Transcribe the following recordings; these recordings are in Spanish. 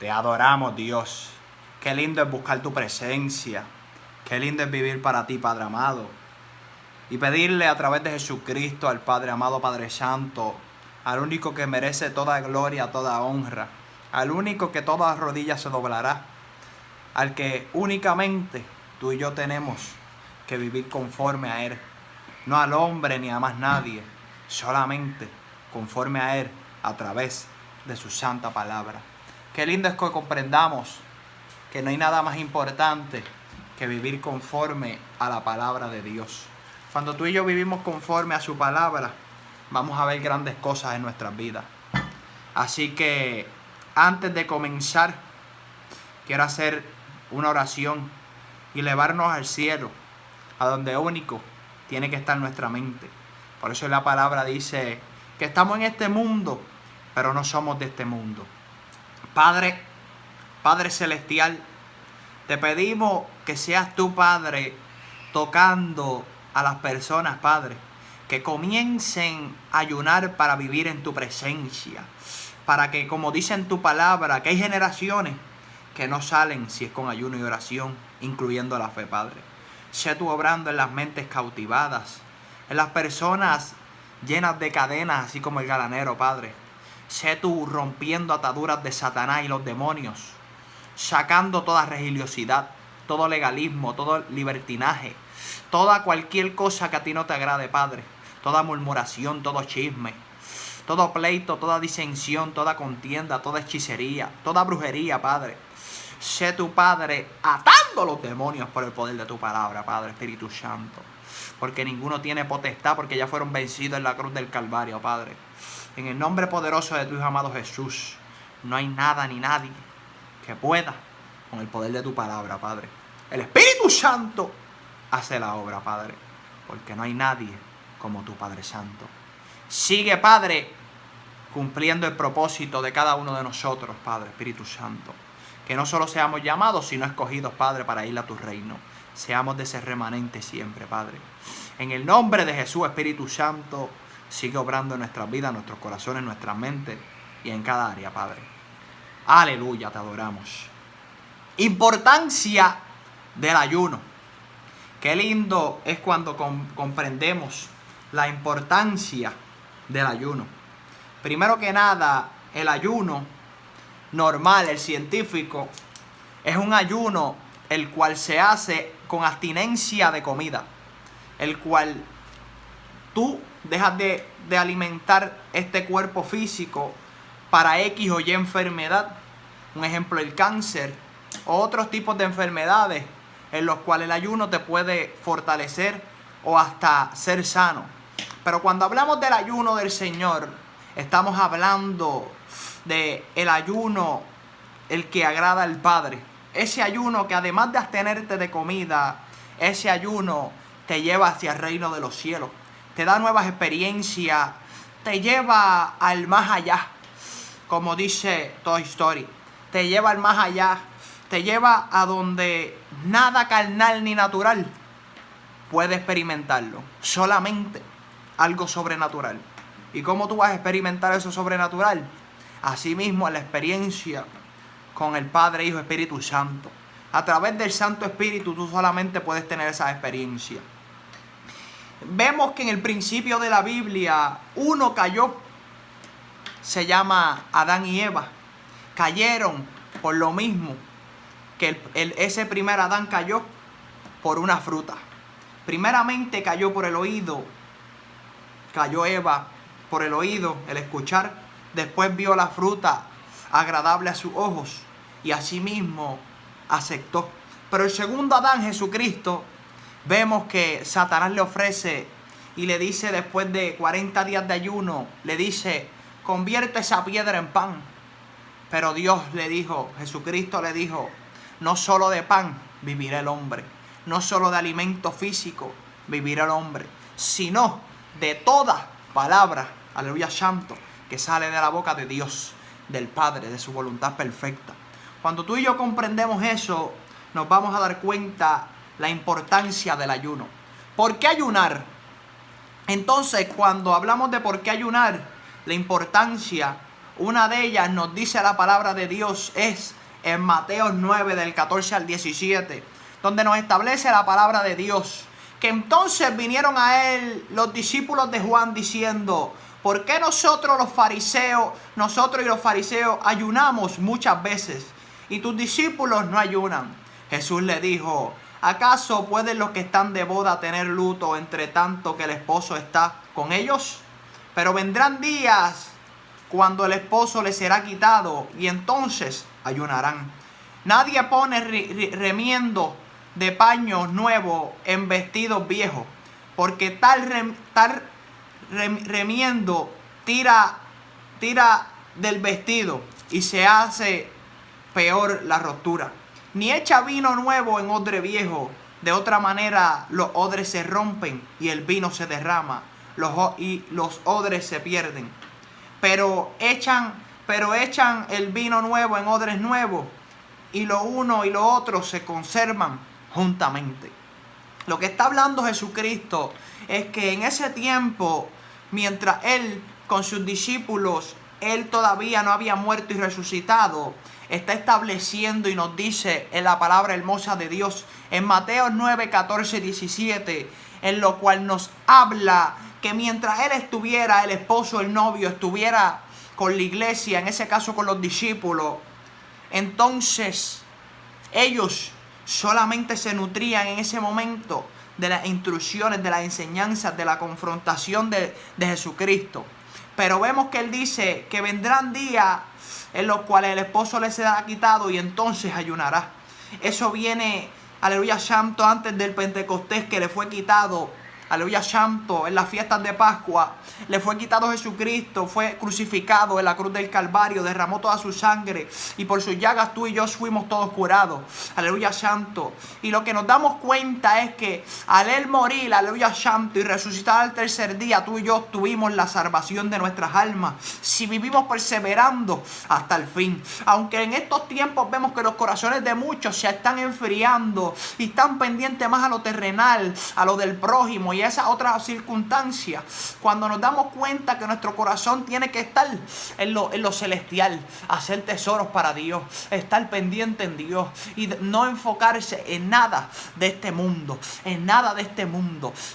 Te adoramos, Dios. Qué lindo es buscar tu presencia. Qué lindo es vivir para ti, Padre amado. Y pedirle a través de Jesucristo al Padre amado, Padre Santo, al único que merece toda gloria, toda honra, al único que toda rodilla se doblará, al que únicamente tú y yo tenemos que vivir conforme a Él. No al hombre ni a más nadie, solamente conforme a Él a través de su santa palabra. Qué lindo es que comprendamos que no hay nada más importante que vivir conforme a la palabra de Dios. Cuando tú y yo vivimos conforme a su palabra, vamos a ver grandes cosas en nuestras vidas. Así que antes de comenzar, quiero hacer una oración y elevarnos al cielo, a donde único tiene que estar nuestra mente. Por eso la palabra dice que estamos en este mundo, pero no somos de este mundo. Padre Celestial, te pedimos que seas tú, Padre, tocando a las personas, Padre, que comiencen a ayunar para vivir en tu presencia. Para que, como dice en tu palabra, que hay generaciones que no salen si es con ayuno y oración, incluyendo la fe, Padre. Sé tú obrando en las mentes cautivadas, en las personas llenas de cadenas, así como el galanero, Padre. Sé tú rompiendo ataduras de Satanás y los demonios, sacando toda religiosidad, todo legalismo, todo libertinaje, toda cualquier cosa que a ti no te agrade, Padre. Toda murmuración, todo chisme, todo pleito, toda disensión, toda contienda, toda hechicería, toda brujería, Padre. Sé tu, Padre, atando los demonios por el poder de tu palabra, Padre, Espíritu Santo. Porque ninguno tiene potestad, porque ya fueron vencidos en la cruz del Calvario, Padre. En el nombre poderoso de tu Hijo amado Jesús, no hay nada ni nadie que pueda con el poder de tu palabra, Padre. El Espíritu Santo hace la obra, Padre, porque no hay nadie como tu Padre Santo. Sigue, Padre, cumpliendo el propósito de cada uno de nosotros, Padre, Espíritu Santo. Que no solo seamos llamados, sino escogidos, Padre, para ir a tu reino. Seamos de ese remanente siempre, Padre. En el nombre de Jesús, Espíritu Santo, sigue obrando en nuestras vidas, en nuestros corazones, en nuestras mentes y en cada área, Padre. Aleluya, te adoramos. Importancia del ayuno. Qué lindo es cuando comprendemos la importancia del ayuno. Primero que nada, el ayuno normal, el científico, es un ayuno el cual se hace con abstinencia de comida, el cual tú dejas de alimentar este cuerpo físico para X o Y enfermedad, un ejemplo el cáncer o otros tipos de enfermedades en los cuales el ayuno te puede fortalecer o hasta ser sano. Pero cuando hablamos del ayuno del Señor, estamos hablando de el ayuno el que agrada al Padre. Ese ayuno que además de abstenerte de comida, ese ayuno te lleva hacia el reino de los cielos, te da nuevas experiencias, te lleva al más allá, como dice Toy Story, te lleva al más allá, te lleva a donde nada carnal ni natural puede experimentarlo, solamente algo sobrenatural. ¿Y cómo tú vas a experimentar eso sobrenatural? Asimismo, en la experiencia con el Padre, Hijo, Espíritu Santo. A través del Santo Espíritu tú solamente puedes tener esa experiencia. Vemos que en el principio de la Biblia uno cayó, se llama Adán y Eva. Cayeron por lo mismo que ese primer Adán cayó por una fruta. Primeramente cayó por el oído, cayó Eva por el oído, el escuchar. Después vio la fruta agradable a sus ojos y asimismo aceptó. Pero el segundo Adán, Jesucristo, vemos que Satanás le ofrece y le dice, después de 40 días de ayuno, le dice, convierte esa piedra en pan. Pero Dios le dijo, Jesucristo le dijo, no solo de pan vivirá el hombre, no solo de alimento físico vivirá el hombre, sino de toda palabra, aleluya santo, que sale de la boca de Dios, del Padre, de su voluntad perfecta. Cuando tú y yo comprendemos eso, nos vamos a dar cuenta la importancia del ayuno. ¿Por qué ayunar? Entonces, cuando hablamos de por qué ayunar, la importancia, Una de ellas nos dice la palabra de Dios, es en Mateo 9 del 14 al 17, donde nos establece la palabra de Dios, que entonces vinieron a él los discípulos de Juan diciendo: ¿por qué nosotros y los fariseos ayunamos muchas veces y tus discípulos no ayunan? Jesús le dijo: ¿acaso pueden los que están de boda tener luto entre tanto que el esposo está con ellos? Pero vendrán días cuando el esposo les será quitado y entonces ayunarán. Nadie pone remiendo de paños nuevos en vestidos viejos, porque tal remiendo tira del vestido y se hace peor la rotura. Ni echa vino nuevo en odre viejo, de otra manera los odres se rompen y el vino se derrama y los odres se pierden. Pero echan el vino nuevo en odres nuevos, y lo uno y lo otro se conservan juntamente. Lo que está hablando Jesucristo es que en ese tiempo, mientras Él con sus discípulos, Él todavía no había muerto y resucitado, está estableciendo y nos dice en la palabra hermosa de Dios, en Mateo 9, 14, 17, en lo cual nos habla que mientras Él estuviera, el esposo, el novio, estuviera con la iglesia, en ese caso con los discípulos, entonces ellos solamente se nutrían en ese momento de las instrucciones, de las enseñanzas, de la confrontación de Jesucristo. Pero vemos que Él dice que vendrán días en los cuales el esposo le será quitado y entonces ayunará. Eso viene, aleluya santo, antes del Pentecostés, que le fue quitado, aleluya santo, en las fiestas de Pascua, le fue quitado Jesucristo, fue crucificado en la cruz del Calvario, derramó toda su sangre y por sus llagas tú y yo fuimos todos curados, aleluya santo. Y lo que nos damos cuenta es que al Él morir, aleluya santo, y resucitar al tercer día, tú y yo tuvimos la salvación de nuestras almas, si vivimos perseverando hasta el fin. Aunque en estos tiempos vemos que los corazones de muchos se están enfriando y están pendientes más a lo terrenal, a lo del prójimo y a esa otra circunstancia, cuando nos damos cuenta que nuestro corazón tiene que estar en lo celestial, hacer tesoros para Dios, estar pendiente en Dios y no enfocarse en nada de este mundo,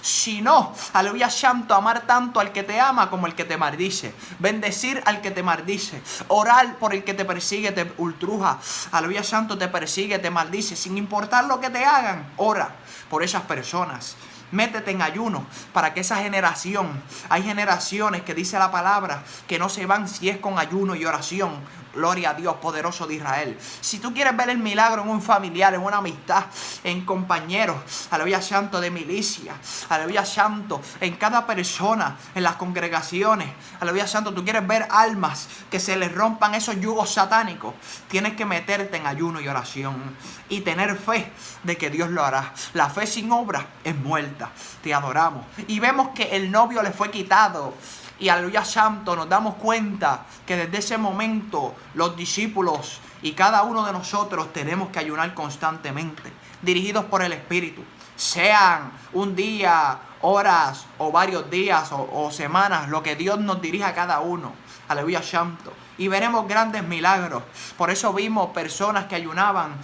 sino, aleluya santo, amar tanto al que te ama como al que te maldice, bendecir al que te maldice, orar por el que te persigue, te ultruja, aleluya santo, te persigue, te maldice, sin importar lo que te hagan, ora por esas personas. Métete en ayuno para que esa generación, hay generaciones que dice la palabra que no se van si es con ayuno y oración. Gloria a Dios poderoso de Israel. Si tú quieres ver el milagro en un familiar, en una amistad, en compañeros, aleluya santo, de milicia, aleluya santo, en cada persona, en las congregaciones, aleluya santo, tú quieres ver almas que se les rompan esos yugos satánicos, tienes que meterte en ayuno y oración y tener fe de que Dios lo hará. La fe sin obra es muerta. Te adoramos. Y vemos que el novio le fue quitado. Y aleluya santo, nos damos cuenta que desde ese momento los discípulos y cada uno de nosotros tenemos que ayunar constantemente, dirigidos por el Espíritu. Sean un día, horas o varios días o semanas, lo que Dios nos dirija a cada uno. Aleluya santo. Y veremos grandes milagros. Por eso vimos personas que ayunaban.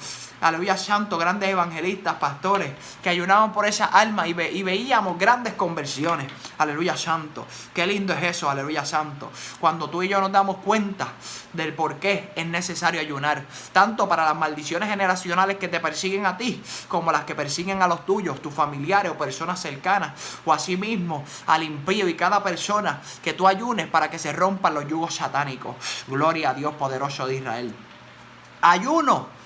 Aleluya santo, grandes evangelistas, pastores, que ayunaban por esa alma y veíamos grandes conversiones. Aleluya santo. Qué lindo es eso, aleluya santo. Cuando tú y yo nos damos cuenta del por qué es necesario ayunar. Tanto para las maldiciones generacionales que te persiguen a ti, como las que persiguen a los tuyos, tus familiares o personas cercanas. O asimismo al impío y cada persona que tú ayunes para que se rompan los yugos satánicos. Gloria a Dios poderoso de Israel. Ayuno.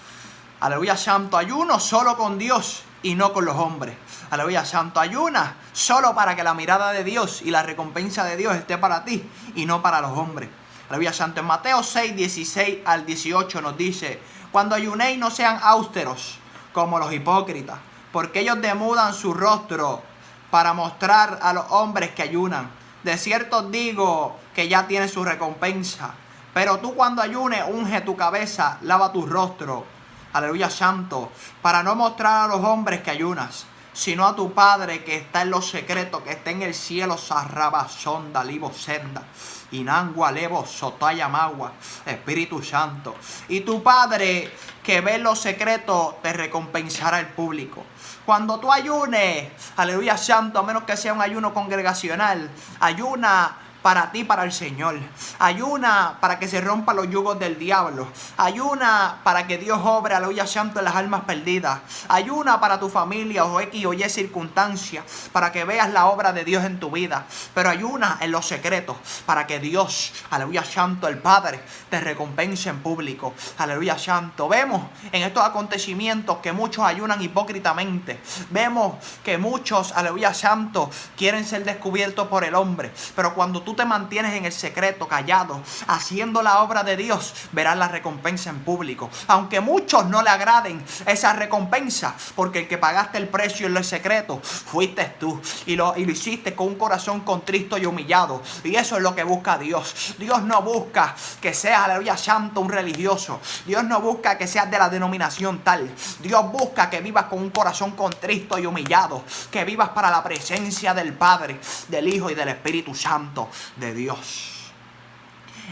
Aleluya santo, ayuno solo con Dios y no con los hombres. Aleluya santo, ayuna solo para que la mirada de Dios y la recompensa de Dios esté para ti y no para los hombres. Aleluya santo, en Mateo 6, 16 al 18 nos dice: cuando ayunéis no sean austeros como los hipócritas, porque ellos demudan su rostro para mostrar a los hombres que ayunan. De cierto os digo que ya tiene su recompensa. Pero tú cuando ayunes, unge tu cabeza, lava tu rostro, aleluya santo, para no mostrar a los hombres que ayunas, sino a tu Padre que está en los secretos, que está en el cielo. Sarrabasonda, libo senda, inangua, levo, sotaya, magua, Espíritu Santo. Y tu Padre que ve en los secretos te recompensará el público. Cuando tú ayunes, aleluya santo, a menos que sea un ayuno congregacional, ayuna para ti, para el Señor. Ayuna para que se rompan los yugos del diablo. Ayuna para que Dios obre, aleluya santo, en las almas perdidas. Ayuna para tu familia o X o Y circunstancia, para que veas la obra de Dios en tu vida. Pero ayuna en los secretos para que Dios, aleluya santo, el Padre, te recompense en público. Aleluya santo. Vemos en estos acontecimientos que muchos ayunan hipócritamente. Vemos que muchos, aleluya santo, quieren ser descubiertos por el hombre. Pero cuando tú te mantienes en el secreto, callado, haciendo la obra de Dios, verás la recompensa en público. Aunque muchos no le agraden esa recompensa, porque el que pagaste el precio en el secreto fuiste tú, y lo hiciste con un corazón contristo y humillado. Y eso es lo que busca Dios. Dios no busca que seas, aleluya santo, un religioso. Dios no busca que seas de la denominación tal. Dios busca que vivas con un corazón contristo y humillado, que vivas para la presencia del Padre, del Hijo y del Espíritu Santo de Dios.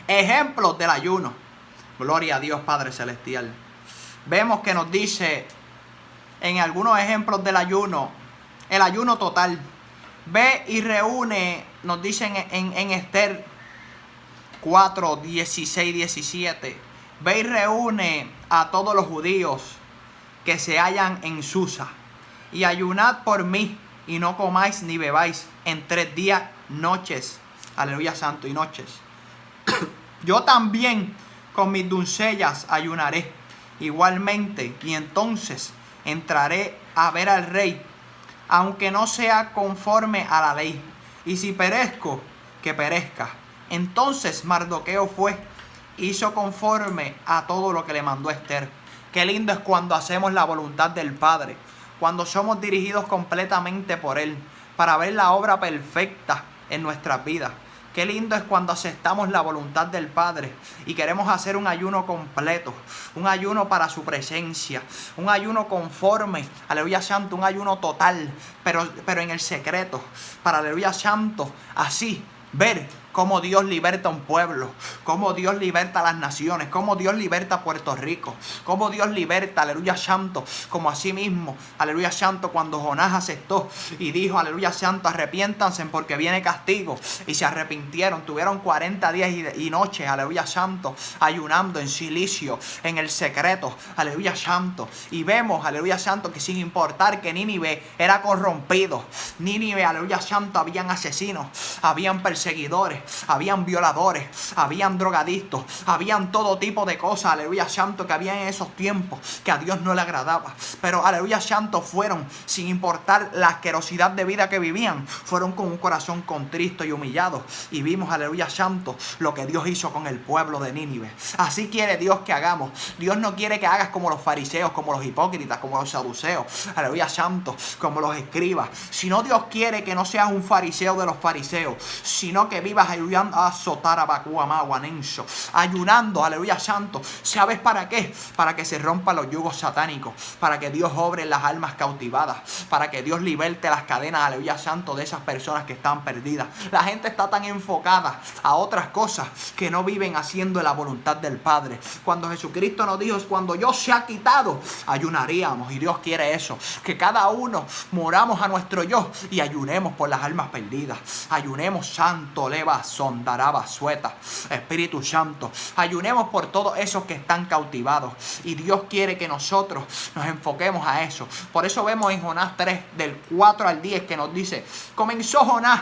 Ejemplos del ayuno. Gloria a Dios Padre Celestial. Vemos que nos dice en algunos ejemplos del ayuno, el ayuno total. Ve y reúne, nos dicen en Esther 4, 16, 17. Ve y reúne a todos los judíos que se hallan en Susa, y ayunad por mí, y no comáis ni bebáis en 3 días, noches. Aleluya santo, y noches. Yo también con mis doncellas ayunaré igualmente, y entonces entraré a ver al rey, aunque no sea conforme a la ley. Y si perezco, que perezca. Entonces Mardoqueo fue, hizo conforme a todo lo que le mandó Esther. Qué lindo es cuando hacemos la voluntad del Padre, cuando somos dirigidos completamente por Él, para ver la obra perfecta en nuestras vidas. Qué lindo es cuando aceptamos la voluntad del Padre y queremos hacer un ayuno completo, un ayuno para su presencia, un ayuno conforme, aleluya santo, un ayuno total, pero en el secreto, para, aleluya santo, así ver cómo Dios liberta a un pueblo, cómo Dios liberta a las naciones, cómo Dios liberta a Puerto Rico, cómo Dios liberta, aleluya santo, como así mismo, aleluya santo, cuando Jonás aceptó y dijo, aleluya santo, arrepiéntanse porque viene castigo, y se arrepintieron, tuvieron 40 días y noches, aleluya santo, ayunando en silicio, en el secreto, aleluya santo, y vemos, aleluya santo, que sin importar que Nínive era corrompido, Nínive, aleluya santo, habían asesinos, habían perseguidores, habían violadores, habían drogadictos, habían todo tipo de cosas, aleluya santo, que había en esos tiempos que a Dios no le agradaba. Pero aleluya santo, fueron, sin importar la asquerosidad de vida que vivían, fueron con un corazón contristo y humillado. Y vimos, aleluya santo, lo que Dios hizo con el pueblo de Nínive. Así quiere Dios que hagamos. Dios no quiere que hagas como los fariseos, como los hipócritas, como los saduceos, aleluya santo, como los escribas. Sino Dios quiere que no seas un fariseo de los fariseos, sino que vivas ayunando, aleluya santo. ¿Sabes para qué? Para que se rompan los yugos satánicos, para que Dios obre en las almas cautivadas, para que Dios liberte las cadenas, aleluya santo, de esas personas que están perdidas. La gente está tan enfocada a otras cosas que no viven haciendo la voluntad del Padre. Cuando Jesucristo nos dijo, cuando yo se ha quitado, ayunaríamos, y Dios quiere eso, que cada uno moramos a nuestro yo y ayunemos por las almas perdidas. Ayunemos, santo, leva, sondaraba, sueta, Espíritu Santo. Ayunemos por todos esos que están cautivados, y Dios quiere que nosotros nos enfoquemos a eso. Por eso vemos en Jonás 3, del 4 al 10, que nos dice, comenzó Jonás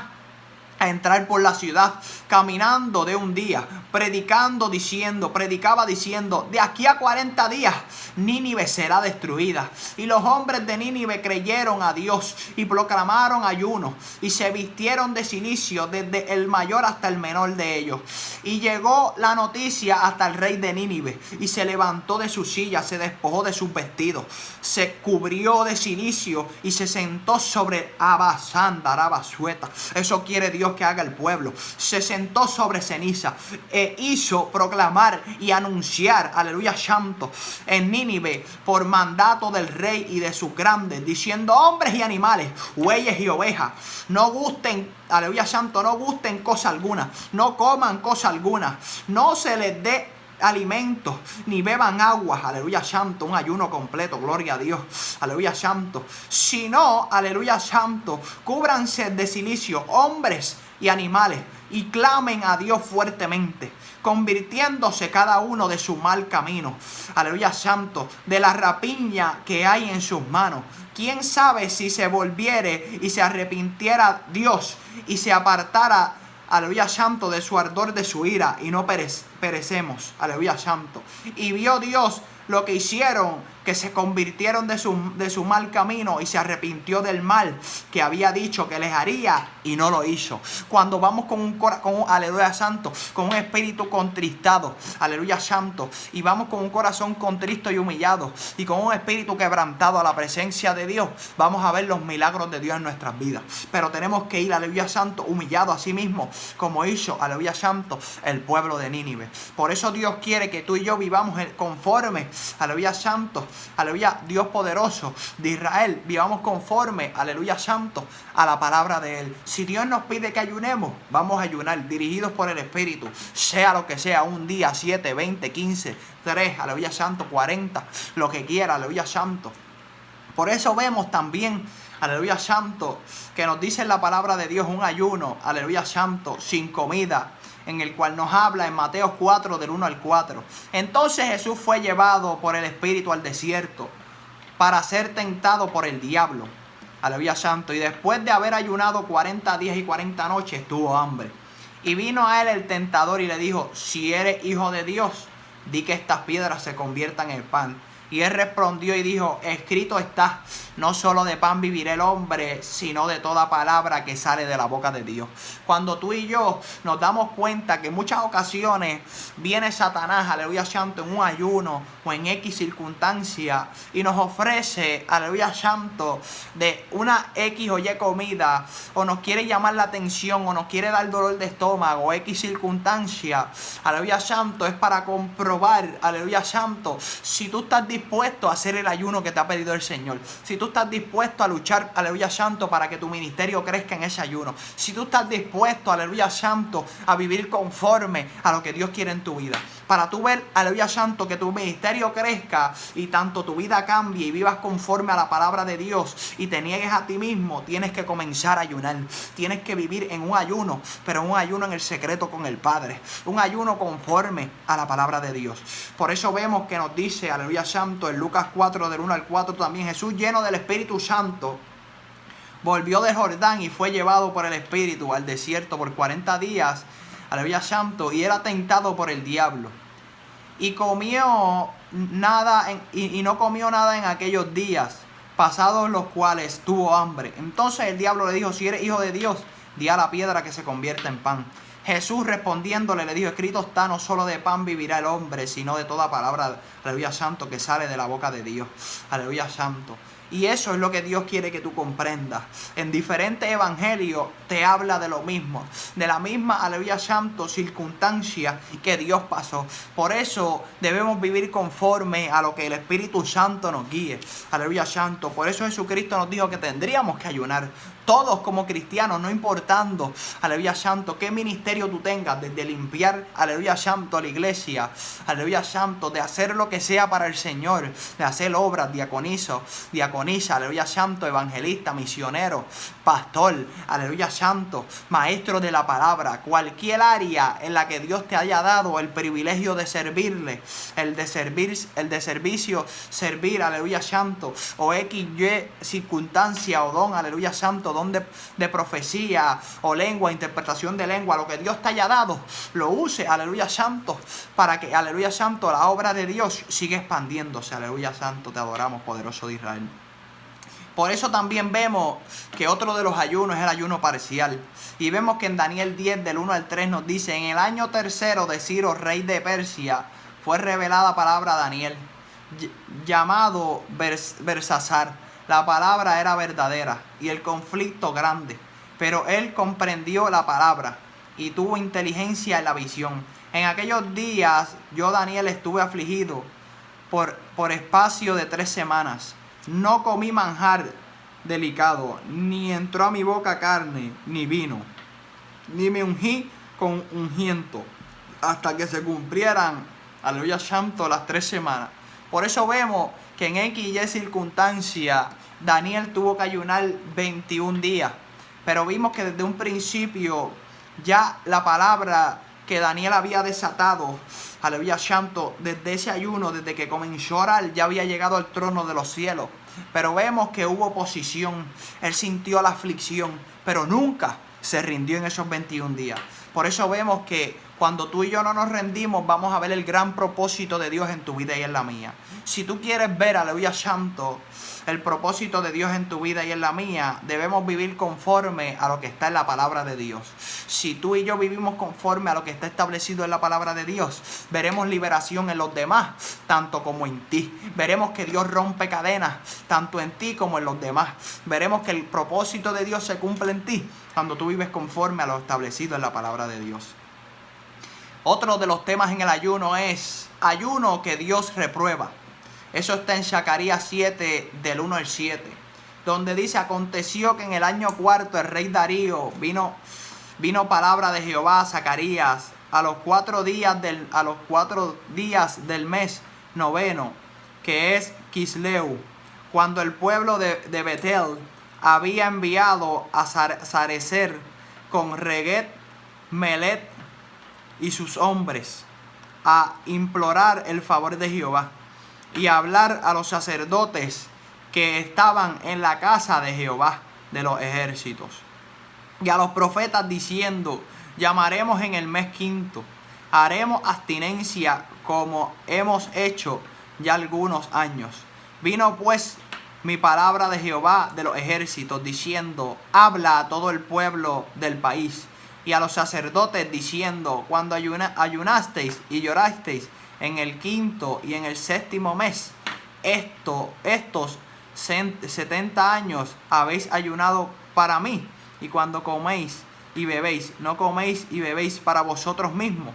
a entrar por la ciudad, caminando de un día, predicaba diciendo, de aquí a 40 días, Nínive será destruida. Y los hombres de Nínive creyeron a Dios y proclamaron ayuno, y se vistieron de cilicio, desde el mayor hasta el menor de ellos. Y llegó la noticia hasta el rey de Nínive, y se levantó de su silla, se despojó de sus vestidos, se cubrió de cilicio y se sentó sobre Abasanda, Arabasueta. Eso quiere Dios que haga el pueblo. Se sentó sobre ceniza, que hizo proclamar y anunciar, aleluya santo, en Nínive por mandato del rey y de sus grandes, diciendo: hombres y animales, bueyes y ovejas, no gusten, aleluya santo, no gusten cosa alguna, no coman cosa alguna, no se les dé alimentos, ni beban agua, aleluya santo, un ayuno completo, gloria a Dios, aleluya santo, sino, aleluya santo, cúbranse de cilicio, hombres y animales, y clamen a Dios fuertemente, convirtiéndose cada uno de su mal camino, aleluya santo, de la rapiña que hay en sus manos. ¿Quién sabe si se volviere y se arrepintiera Dios y se apartara, aleluya santo, de su ardor, de su ira, y no perecemos, aleluya santo? Y vio Dios lo que hicieron, que se convirtieron de su mal camino, y se arrepintió del mal que había dicho que les haría, y no lo hizo. Cuando vamos con un aleluya santo, con un espíritu contristado, aleluya santo, y vamos con un corazón contristo y humillado, y con un espíritu quebrantado a la presencia de Dios, vamos a ver los milagros de Dios en nuestras vidas. Pero tenemos que ir, aleluya santo, humillado a sí mismo, como hizo, aleluya santo, el pueblo de Nínive. Por eso Dios quiere que tú y yo vivamos conforme, aleluya santo, aleluya, Dios poderoso de Israel, vivamos conforme, aleluya santo, a la palabra de Él. Si Dios nos pide que ayunemos, vamos a ayunar, dirigidos por el Espíritu, sea lo que sea, un día, 7, 20, 15, 3, aleluya santo, 40, lo que quiera, aleluya santo. Por eso vemos también, aleluya santo, que nos dice en la palabra de Dios un ayuno, aleluya santo, sin comida, en el cual nos habla en Mateo 4 del 1 al 4. Entonces Jesús fue llevado por el Espíritu al desierto para ser tentado por el diablo, aleluya santo, y después de haber ayunado 40 días y 40 noches tuvo hambre. Y vino a él el tentador y le dijo: si eres hijo de Dios, di que estas piedras se conviertan en pan. Y él respondió y dijo: escrito está, no solo de pan vivirá el hombre, sino de toda palabra que sale de la boca de Dios. Cuando tú y yo nos damos cuenta que en muchas ocasiones viene Satanás, aleluya santo, en un ayuno o en X circunstancia, y nos ofrece, aleluya santo, de una X o Y comida, o nos quiere llamar la atención, o nos quiere dar dolor de estómago, o X circunstancia, aleluya santo, es para comprobar, aleluya santo, si tú estás dispuesto a hacer el ayuno que te ha pedido el Señor, si tú estás dispuesto a luchar, aleluya santo, para que tu ministerio crezca en ese ayuno, si tú estás dispuesto, aleluya santo, a vivir conforme a lo que Dios quiere en tu vida, para tú ver, aleluya santo, que tu ministerio crezca y tanto tu vida cambie y vivas conforme a la palabra de Dios y te niegues a ti mismo, tienes que comenzar a ayunar, tienes que vivir en un ayuno, pero un ayuno en el secreto con el Padre, un ayuno conforme a la palabra de Dios. Por eso vemos que nos dice, aleluya santo, en Lucas 4 del 1 al 4 también: Jesús, lleno del Espíritu Santo, volvió de Jordán y fue llevado por el Espíritu al desierto por 40 días, aleluya santo, y era tentado por el diablo. Y comió nada y no comió nada en aquellos días, pasados los cuales tuvo hambre. Entonces el diablo le dijo: si eres hijo de Dios, di a la piedra que se convierta en pan. Jesús respondiéndole le dijo: escrito está, no solo de pan vivirá el hombre, sino de toda palabra, aleluya santo, que sale de la boca de Dios, aleluya santo. Y eso es lo que Dios quiere que tú comprendas. En diferentes evangelios te habla de lo mismo, de la misma, aleluya santo, circunstancia que Dios pasó. Por eso debemos vivir conforme a lo que el Espíritu Santo nos guíe, aleluya santo. Por eso Jesucristo nos dijo que tendríamos que ayunar. Todos como cristianos, no importando, aleluya santo, qué ministerio tú tengas, desde limpiar, aleluya santo, a la iglesia, aleluya santo, de hacer lo que sea para el Señor, de hacer obras, diaconisa, aleluya santo, evangelista, misionero, pastor, aleluya santo, maestro de la palabra, cualquier área en la que Dios te haya dado el privilegio de servirle, el de servicio, servir, aleluya santo, o X, Y circunstancia o don, aleluya santo, don de profecía o lengua, interpretación de lengua, lo que Dios te haya dado, lo use, aleluya santo, para que, aleluya santo, la obra de Dios siga expandiéndose, aleluya santo. Te adoramos, poderoso de Israel. Por eso también vemos que otro de los ayunos es el ayuno parcial. Y vemos que en Daniel 10 del 1 al 3 nos dice: en el año tercero de Ciro, rey de Persia, fue revelada palabra a Daniel, llamado Bersasar. La palabra era verdadera y el conflicto grande, pero él comprendió la palabra y tuvo inteligencia en la visión. En aquellos días yo, Daniel, estuve afligido por espacio de 3 semanas. No comí manjar delicado, ni entró a mi boca carne, ni vino, ni me ungí con ungiento, hasta que se cumplieran, aleluya santo, las 3 semanas. Por eso vemos que en X y Y circunstancia, Daniel tuvo que ayunar 21 días. Pero vimos que desde un principio, ya la palabra que Daniel había desatado, aleluya santo, desde ese ayuno, desde que comenzó a orar, ya había llegado al trono de los cielos. Pero vemos que hubo oposición, él sintió la aflicción, pero nunca se rindió en esos 21 días. Por eso vemos que cuando tú y yo no nos rendimos, vamos a ver el gran propósito de Dios en tu vida y en la mía. Si tú quieres ver, aleluya santo, el propósito de Dios en tu vida y en la mía, debemos vivir conforme a lo que está en la palabra de Dios. Si tú y yo vivimos conforme a lo que está establecido en la palabra de Dios, veremos liberación en los demás, tanto como en ti. Veremos que Dios rompe cadenas, tanto en ti como en los demás. Veremos que el propósito de Dios se cumple en ti, cuando tú vives conforme a lo establecido en la palabra de Dios. Otro de los temas en el ayuno es ayuno que Dios reprueba. Eso está en Zacarías 7, del 1 al 7, donde dice: aconteció que en el año 4 el rey Darío vino palabra de Jehová a Zacarías a los 4 días del mes noveno, que es Quisleu, cuando el pueblo de Betel había enviado a Sarecer con Reguet, Melet y sus hombres a implorar el favor de Jehová y hablar a los sacerdotes que estaban en la casa de Jehová de los ejércitos, y a los profetas diciendo: llamaremos en el mes quinto, haremos abstinencia como hemos hecho ya algunos años. Vino pues mi palabra de Jehová de los ejércitos diciendo: habla a todo el pueblo del país y a los sacerdotes diciendo: cuando ayunasteis y llorasteis en el quinto y en el séptimo mes, estos 70 años habéis ayunado para mí. Y cuando coméis y bebéis, no coméis y bebéis para vosotros mismos.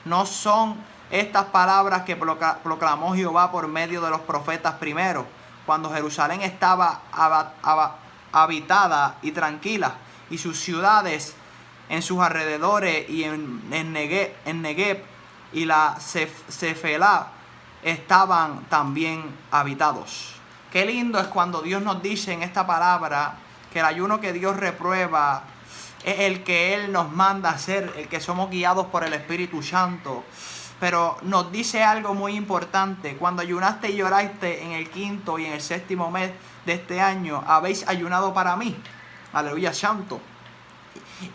¿No son estas palabras que proclamó Jehová por medio de los profetas primero, cuando Jerusalén estaba habitada y tranquila, y sus ciudades en sus alrededores y en Negev y la Cefelá estaban también habitados? Qué lindo es cuando Dios nos dice en esta palabra que el ayuno que Dios reprueba es el que Él nos manda hacer, el que somos guiados por el Espíritu Santo. Pero nos dice algo muy importante: cuando ayunaste y lloraste en el quinto y en el séptimo mes de este año, habéis ayunado para mí. Aleluya santo.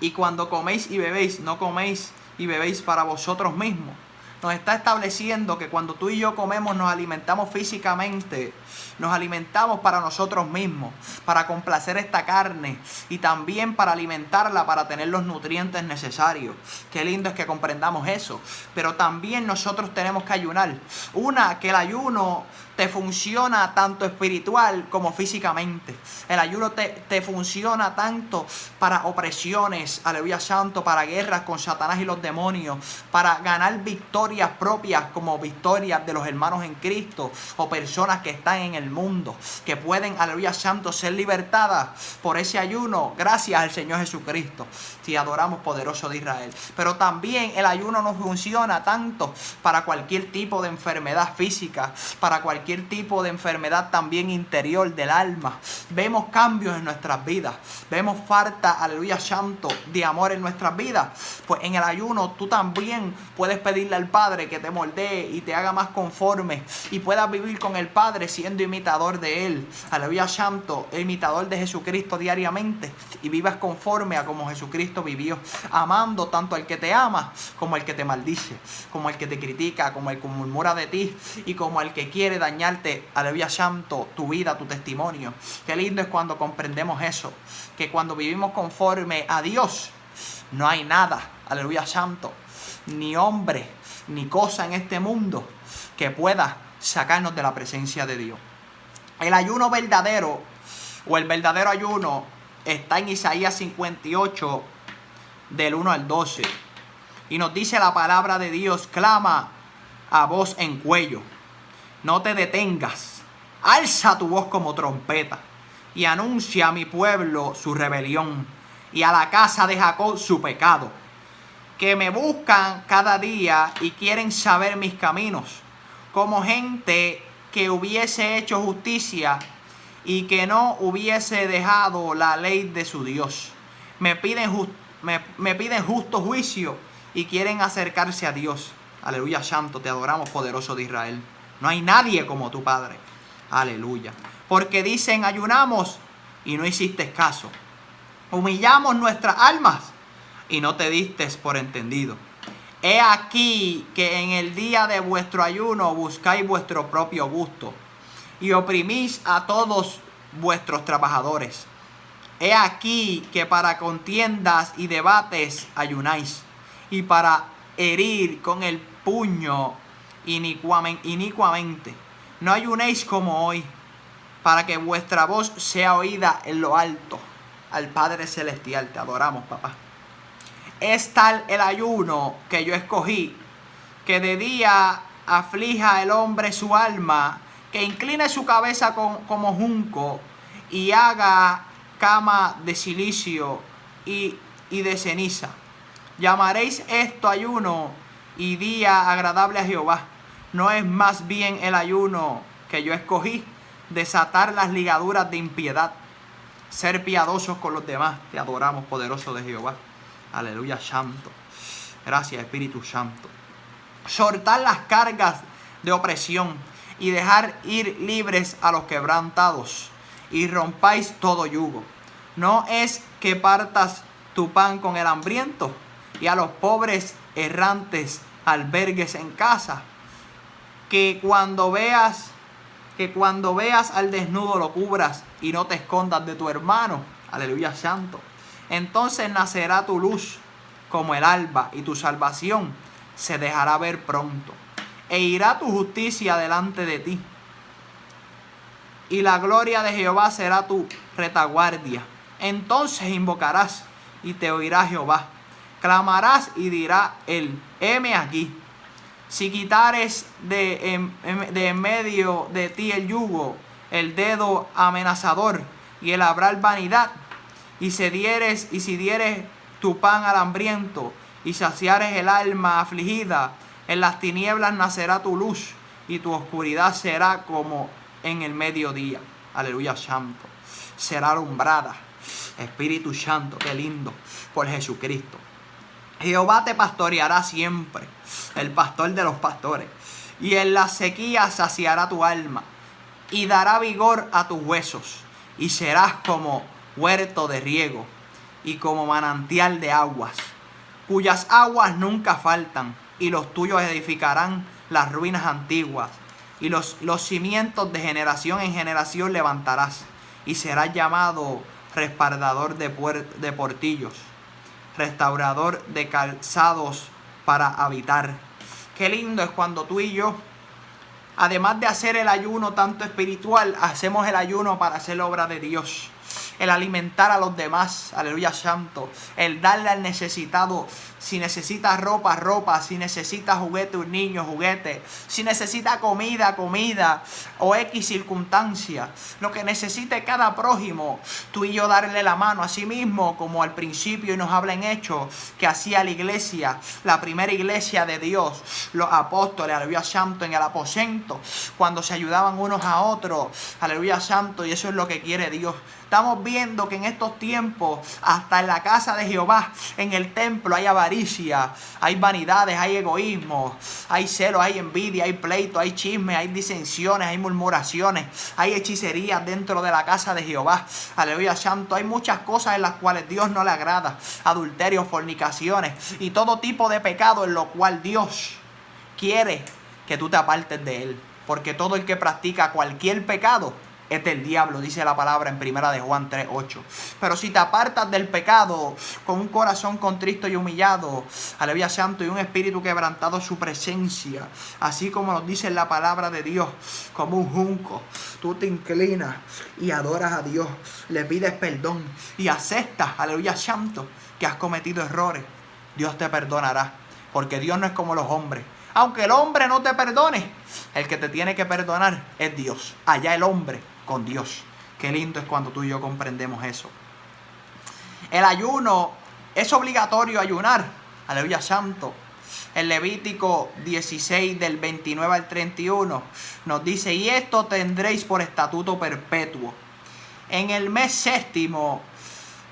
Y cuando coméis y bebéis, no coméis y bebéis para vosotros mismos. Nos está estableciendo que cuando tú y yo comemos, nos alimentamos físicamente, nos alimentamos para nosotros mismos, para complacer esta carne y también para alimentarla, para tener los nutrientes necesarios. Qué lindo es que comprendamos eso. Pero también nosotros tenemos que ayunar. Que el ayuno te funciona tanto espiritual como físicamente. El ayuno te funciona tanto para opresiones, aleluya santo, para guerras con Satanás y los demonios, para ganar victorias propias como victorias de los hermanos en Cristo, o personas que están en el mundo, que pueden, aleluya santo, ser libertadas por ese ayuno gracias al Señor Jesucristo. Si adoramos, poderoso de Israel. Pero también el ayuno no funciona tanto para cualquier tipo de enfermedad física, para cualquier tipo de enfermedad también interior del alma. Vemos cambios en nuestras vidas, vemos falta, aleluya santo, de amor en nuestras vidas. Pues en el ayuno tú también puedes pedirle al Padre que te moldee y te haga más conforme y puedas vivir con el Padre siendo imitador de Él, aleluya santo, imitador de Jesucristo diariamente, y vivas conforme a como Jesucristo vivió, amando tanto al que te ama como al que te maldice, como al que te critica, como al que murmura de ti y como al que quiere dañarte, aleluya santo, tu vida, tu testimonio. Qué lindo es cuando comprendemos eso, que cuando vivimos conforme a Dios, no hay nada, aleluya santo, ni hombre, ni cosa en este mundo que pueda sacarnos de la presencia de Dios. El ayuno verdadero, o el verdadero ayuno, está en Isaías 58, del 1 al 12. Y nos dice la palabra de Dios: clama a voz en cuello, no te detengas, alza tu voz como trompeta y anuncia a mi pueblo su rebelión y a la casa de Jacob su pecado, que me buscan cada día y quieren saber mis caminos, como gente que hubiese hecho justicia y que no hubiese dejado la ley de su Dios. Me piden justo juicio y quieren acercarse a Dios. Aleluya, santo, te adoramos, poderoso de Israel. No hay nadie como tu Padre. Aleluya. Porque dicen: ayunamos y no hiciste caso. Humillamos nuestras almas y no te diste por entendido. He aquí que en el día de vuestro ayuno buscáis vuestro propio gusto y oprimís a todos vuestros trabajadores. He aquí que para contiendas y debates ayunáis, y para herir con el puño inicuamente. No ayunéis como hoy, para que vuestra voz sea oída en lo alto. Al Padre Celestial te adoramos, papá. Es tal el ayuno que yo escogí, que de día aflija el hombre su alma, que incline su cabeza como junco y haga cama de silicio y de ceniza. Llamaréis esto ayuno y día agradable a Jehová. ¿No es más bien el ayuno que yo escogí, desatar las ligaduras de impiedad, ser piadosos con los demás? Te adoramos, poderoso de Jehová. Aleluya, santo. Gracias, Espíritu Santo. Soltar las cargas de opresión y dejar ir libres a los quebrantados, y rompáis todo yugo. No es que partas tu pan con el hambriento y a los pobres errantes albergues en casa. Que cuando veas al desnudo lo cubras y no te escondas de tu hermano. Aleluya, santo. Entonces nacerá tu luz como el alba y tu salvación se dejará ver pronto. E irá tu justicia delante de ti. Y la gloria de Jehová será tu retaguardia. Entonces invocarás y te oirá Jehová. Clamarás y dirá él: heme aquí. Si quitares de en medio de ti el yugo, el dedo amenazador y el hablar vanidad, y si dieres tu pan al hambriento y saciares el alma afligida, en las tinieblas nacerá tu luz y tu oscuridad será como en el mediodía. Aleluya, santo. Será alumbrada. Espíritu Santo, qué lindo, por Jesucristo. Jehová te pastoreará siempre, el pastor de los pastores, y en la sequía saciará tu alma y dará vigor a tus huesos, y serás como huerto de riego y como manantial de aguas, cuyas aguas nunca faltan, y los tuyos edificarán las ruinas antiguas, y los cimientos de generación en generación levantarás, y serás llamado respaldador de portillos, restaurador de calzados para habitar. Qué lindo es cuando tú y yo, además de hacer el ayuno tanto espiritual, hacemos el ayuno para hacer la obra de Dios. El alimentar a los demás, aleluya, santo. El darle al necesitado. Si necesita ropa, ropa. Si necesita juguete, un niño, juguete. Si necesita comida, comida. O X circunstancia. Lo que necesite cada prójimo. Tú y yo darle la mano a sí mismo, como al principio y nos habla en Hechos, que hacía la iglesia, la primera iglesia de Dios. Los apóstoles, aleluya, santo, en el aposento. Cuando se ayudaban unos a otros, aleluya, santo. Y eso es lo que quiere Dios. Estamos viendo que en estos tiempos, hasta en la casa de Jehová, en el templo, hay avaricia, hay vanidades, hay egoísmo, hay celos, hay envidia, hay pleito, hay chisme, hay disensiones, hay murmuraciones, hay hechicerías dentro de la casa de Jehová. Aleluya, santo. Hay muchas cosas en las cuales Dios no le agrada. Adulterios, fornicaciones y todo tipo de pecado en lo cual Dios quiere que tú te apartes de él. Porque todo el que practica cualquier pecado es del diablo, dice la palabra en 1 de Juan 3:8. Pero si te apartas del pecado con un corazón contrito y humillado, aleluya, santo, y un espíritu quebrantado su presencia, así como nos dice la palabra de Dios, como un junco, tú te inclinas y adoras a Dios, le pides perdón y aceptas, aleluya, santo, que has cometido errores, Dios te perdonará. porque Dios no es como los hombres. Aunque el hombre no te perdone, el que te tiene que perdonar es Dios. Allá el hombre con Dios. Qué lindo es cuando tú y yo comprendemos eso. El ayuno es obligatorio ayunar. Aleluya santo. El Levítico 16 del 29 al 31 nos dice: y esto tendréis por estatuto perpetuo. En el mes séptimo,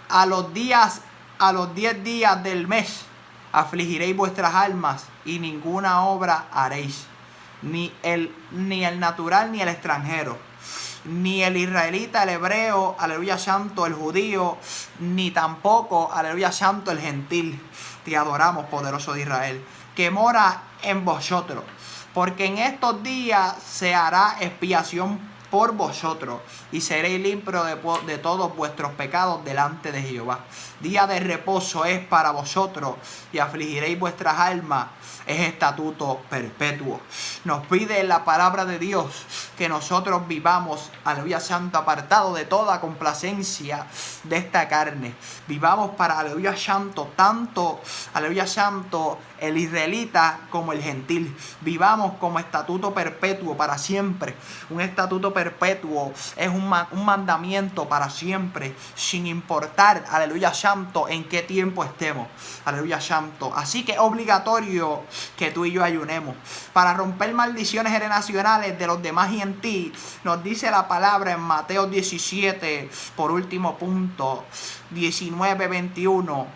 a los 10 días del mes, afligiréis vuestras almas y ninguna obra haréis, ni el natural ni el extranjero, ni el israelita, el hebreo, aleluya santo, el judío, ni tampoco, aleluya santo, el gentil. Te adoramos, poderoso de Israel, que mora en vosotros, porque en estos días se hará expiación por vosotros y seréis limpios de todos vuestros pecados delante de Jehová. Día de reposo es para vosotros y afligiréis vuestras almas. Es estatuto perpetuo. Nos pide la palabra de Dios que nosotros vivamos, aleluya santo, apartado de toda complacencia de esta carne. Vivamos para, aleluya santo, tanto, aleluya santo, el israelita como el gentil. Vivamos como estatuto perpetuo para siempre. Un estatuto perpetuo es un mandamiento para siempre, sin importar, aleluya santo, en qué tiempo estemos. Aleluya santo. Así que es obligatorio que tú y yo ayunemos para romper maldiciones generacionales de los demás y en ti. Nos dice la palabra en Mateo 17, por último punto, 19-21.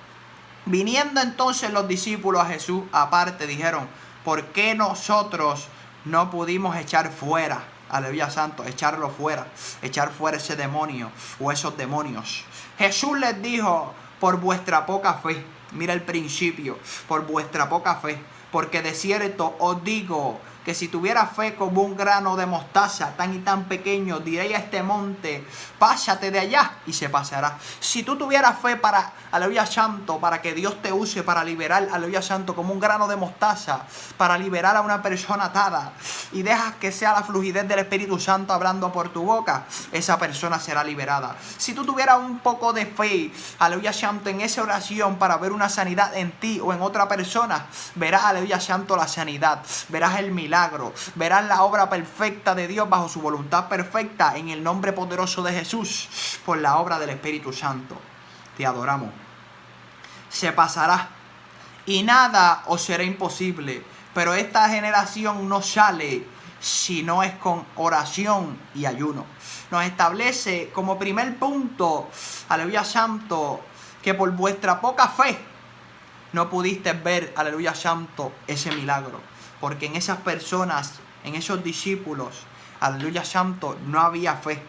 Viniendo entonces los discípulos a Jesús aparte, dijeron: ¿por qué nosotros no pudimos echar fuera? Aleluya santo, echarlo fuera, echar fuera ese demonio o esos demonios. Jesús les dijo: por vuestra poca fe. Mira el principio: por vuestra poca fe. Porque de cierto os digo que si tuviera fe como un grano de mostaza, tan y tan pequeño, diréis a este monte: pásate de allá, y se pasará. Si tú tuvieras fe para, aleluya santo, para que Dios te use para liberar, aleluya santo, como un grano de mostaza, para liberar a una persona atada, y dejas que sea la fluidez del Espíritu Santo hablando por tu boca, esa persona será liberada. Si tú tuvieras un poco de fe, aleluya santo, en esa oración para ver una sanidad en ti o en otra persona, verás, aleluya santo, la sanidad, verás el milagro, verás la obra perfecta de Dios bajo su voluntad perfecta, en el nombre poderoso de Jesús, por la obra del Espíritu Santo. Te adoramos. Se pasará y nada os será imposible, pero esta generación no sale si no es con oración y ayuno. Nos establece como primer punto, aleluya santo, que por vuestra poca fe no pudiste ver, aleluya santo, ese milagro. Porque en esas personas, en esos discípulos, aleluya santo, no había fe.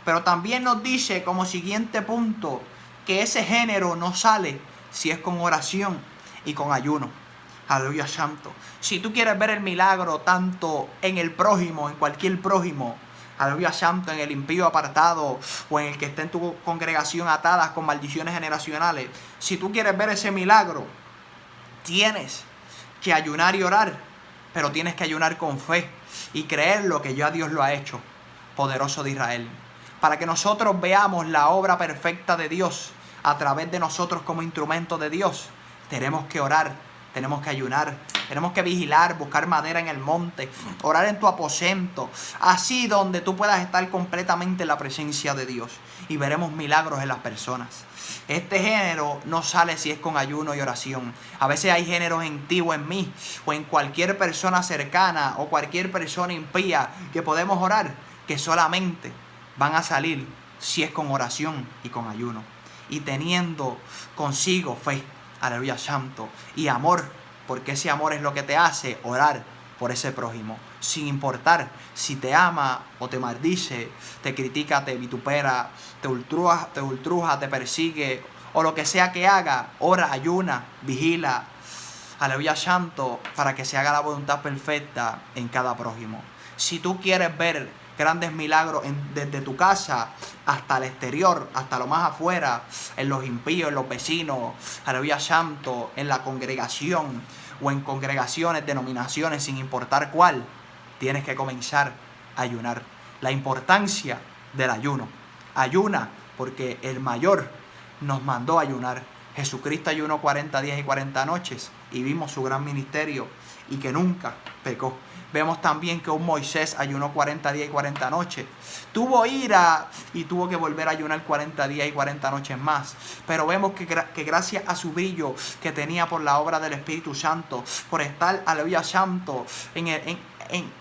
Pero también nos dice como siguiente punto que ese género no sale si es con oración y con ayuno. Aleluya santo. Si tú quieres ver el milagro tanto en el prójimo, en cualquier prójimo, aleluya santo, en el impío apartado o en el que esté en tu congregación atadas con maldiciones generacionales, si tú quieres ver ese milagro, tienes que ayunar y orar, pero tienes que ayunar con fe y creer lo que ya Dios lo ha hecho, poderoso de Israel. Para que nosotros veamos la obra perfecta de Dios a través de nosotros como instrumento de Dios, tenemos que orar, tenemos que ayunar, tenemos que vigilar, buscar madera en el monte, orar en tu aposento, así donde tú puedas estar completamente en la presencia de Dios, y veremos milagros en las personas. Este género no sale si es con ayuno y oración. A veces hay géneros en ti o en mí o en cualquier persona cercana o cualquier persona impía que podemos orar, que solamente van a salir si es con oración y con ayuno, y teniendo consigo fe, aleluya santo, y amor, porque ese amor es lo que te hace orar por ese prójimo, sin importar si te ama o te maldice, te critica, te vitupera, te ultruja, te persigue, o lo que sea que haga. Ora, ayuna, vigila, aleluya santo, para que se haga la voluntad perfecta en cada prójimo. Si tú quieres ver grandes milagros desde tu casa hasta el exterior, hasta lo más afuera, en los impíos, en los vecinos, aleluya santo, en la congregación o en congregaciones, denominaciones, sin importar cuál, tienes que comenzar a ayunar. La importancia del ayuno. Ayuna porque el mayor nos mandó a ayunar. Jesucristo ayunó 40 días y 40 noches y vimos su gran ministerio y que nunca pecó. Vemos también que un Moisés ayunó 40 días y 40 noches. Tuvo ira y tuvo que volver a ayunar 40 días y 40 noches más. Pero vemos que gracias a su brillo que tenía por la obra del Espíritu Santo, por estar, aleluya, santo,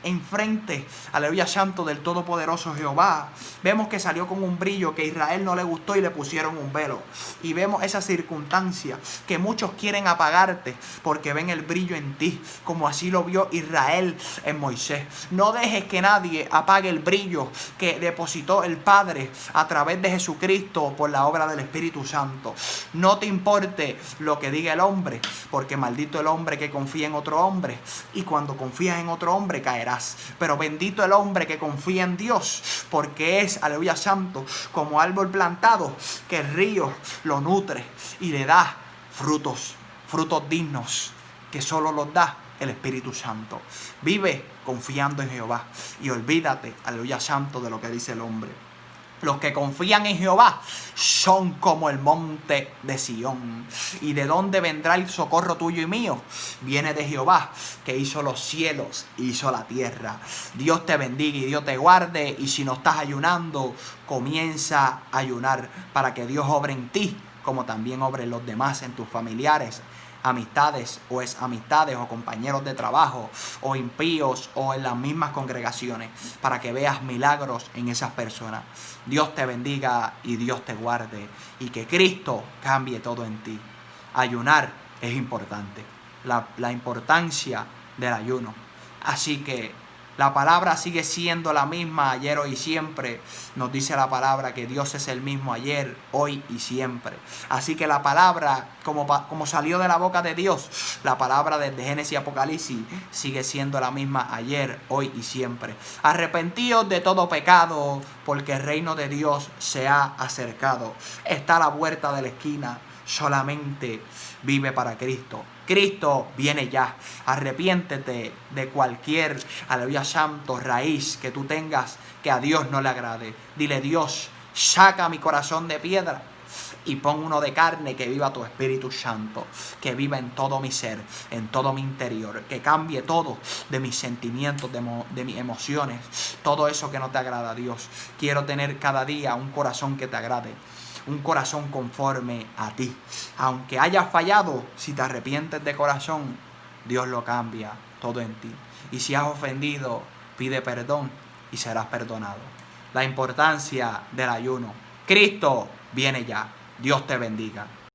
enfrente, aleluya, santo del Todopoderoso Jehová, vemos que salió con un brillo que a Israel no le gustó y le pusieron un velo. Y vemos esa circunstancia que muchos quieren apagarte porque ven el brillo en ti, como así lo vio Israel en Moisés. No dejes que nadie apague el brillo que depositó el Padre a través de Jesucristo por la obra del Espíritu Santo. No te importe lo que diga el hombre, porque maldito el hombre que confía en otro hombre, y cuando confías en otro hombre caerás. Pero bendito el hombre que confía en Dios, porque es, aleluya, santo, como árbol plantado, que el río lo nutre y le da frutos dignos, que solo los da el Espíritu Santo. Vive confiando en Jehová y olvídate, aleluya, santo, de lo que dice el hombre. Los que confían en Jehová son como el monte de Sión. ¿Y de dónde vendrá el socorro tuyo y mío? Viene de Jehová, que hizo los cielos, hizo la tierra. Dios te bendiga y Dios te guarde. Y si no estás ayunando, comienza a ayunar para que Dios obre en ti, como también obre en los demás, en tus familiares, amistades o examistades o compañeros de trabajo o impíos o en las mismas congregaciones, para que veas milagros en esas personas. Dios te bendiga y Dios te guarde y que Cristo cambie todo en ti. Ayunar es importante, la importancia del ayuno. Así que la palabra sigue siendo la misma ayer, hoy y siempre. Nos dice la palabra que Dios es el mismo ayer, hoy y siempre. Así que la palabra, como salió de la boca de Dios, la palabra desde Génesis y Apocalipsis sigue siendo la misma ayer, hoy y siempre. Arrepentíos de todo pecado, porque el reino de Dios se ha acercado. Está a la puerta de la esquina. Solamente vive para Cristo. Cristo viene ya. Arrepiéntete de cualquier, aleluya, santo, raíz que tú tengas que a Dios no le agrade. Dile: Dios, saca mi corazón de piedra y pon uno de carne, que viva tu Espíritu Santo, que viva en todo mi ser, en todo mi interior, que cambie todo de mis sentimientos, de mis emociones, todo eso que no te agrada a Dios. Quiero tener cada día un corazón que te agrade, un corazón conforme a ti. Aunque hayas fallado, si te arrepientes de corazón, Dios lo cambia todo en ti. Y si has ofendido, pide perdón y serás perdonado. La importancia del ayuno. Cristo viene ya. Dios te bendiga.